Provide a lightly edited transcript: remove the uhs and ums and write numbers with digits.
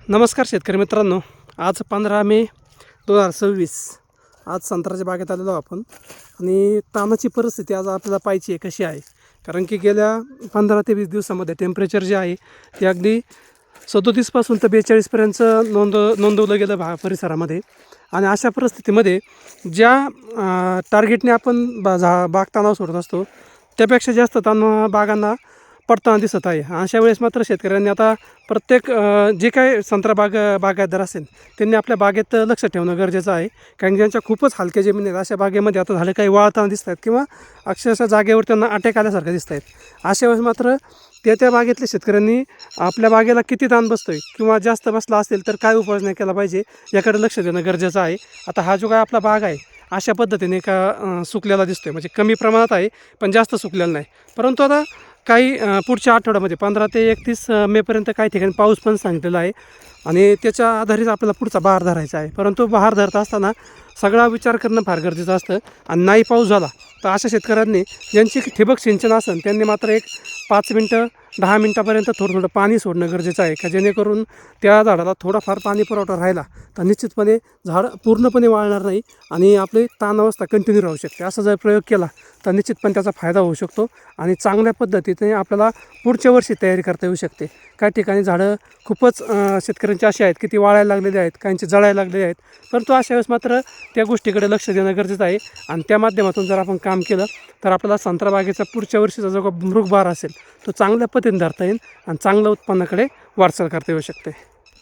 नमस्कार शेतकरी मित्रांनो, आज 15 मे 2026 आज संत्र्याच्या बागेत आलेलो आपण आणि तानाची परिस्थिती आज आपल्याला पाहायची आहे कशी आहे. कारण की गेल्या 15 ते 20 दिवसामध्ये टेम्परेचर जे आहे ते अगदी 37 पासून तर 42 पर्यंत नोंदवलं गेलं परिसरामध्ये. आणि अशा परिस्थितीमध्ये ज्या टार्गेटने आपण बाग तणाव सोडत असतो त्यापेक्षा जास्त ताण बागांना पडताना दिसत आहे. अशा वेळेस मात्र शेतकऱ्यांनी आता प्रत्येक जे काही संत्रा बागायतदार असेल त्यांनी आपल्या बागेत लक्ष ठेवणं गरजेचं आहे. कारण ज्यांच्या खूपच हलक्या जमिनी आहेत अशा बागेमध्ये आता झालं काही वाळताना दिसत आहेत किंवा अक्षरशः जागेवर त्यांना अटॅक आल्यासारखं दिसत आहेत. अशा वेळेस मात्र त्या बागेतल्या शेतकऱ्यांनी आपल्या बागेला किती ताण बसतो आहे किंवा जास्त बसला असेल तर काय उपाययोजना केला पाहिजे याकडे लक्ष देणं गरजेचं आहे. आता हा जो काय आपला बाग आहे अशा पद्धतीने का सुकलेला दिसतो आहे, म्हणजे कमी प्रमाणात आहे पण जास्त सुकलेला नाही. परंतु आता काही पुढच्या आठवड्यामध्ये 15 ते 31 मेपर्यंत काही ठिकाणी पाऊस पण सांगितलेला आहे आणि त्याच्या आधारित आपल्याला पुढचा बहार धरायचा आहे. परंतु बहार धरत असताना सगळा विचार करणं फार गरजेचं असतं. आणि नाही पाऊस झाला तर अशा शेतकऱ्यांनी ज्यांची ठिबक सिंचन असेल त्यांनी मात्र एक 5 मिनटं 10 मिनटापर्यंत थोडं पाणी सोडणं गरजेचं आहे का जेणेकरून त्या झाडाला थोडाफार पाणी पुरवठा राहिला तर निश्चितपणे झाड पूर्णपणे वाळणार नाही आणि आपली ताण अवस्था कंटिन्यू राहू शकते. असा जर प्रयोग केला तर निश्चितपणे त्याचा फायदा होऊ शकतो आणि चांगल्या पद्धतीने आपल्याला पुढच्या वर्षी तयारी करता येऊ शकते. काही ठिकाणी झाडं खूपच शेतकऱ्यांची अशी आहेत की ती वाळायला लागलेली आहेत, काहींची जळायला लागलेली आहेत. परंतु अशा वेळेस मात्र त्या गोष्टीकडे लक्ष देणं गरजेचं आहे आणि त्या माध्यमातून जर आपण काम केलं तर आपल्याला संत्रा बागेचा पुढच्या वर्षीचा जो मृगबहार असेल तो चांगल्या पद्धतीने धरता येईल आणि चांगल्या उत्पन्नाकडे वाटचाल करता येऊ शकते.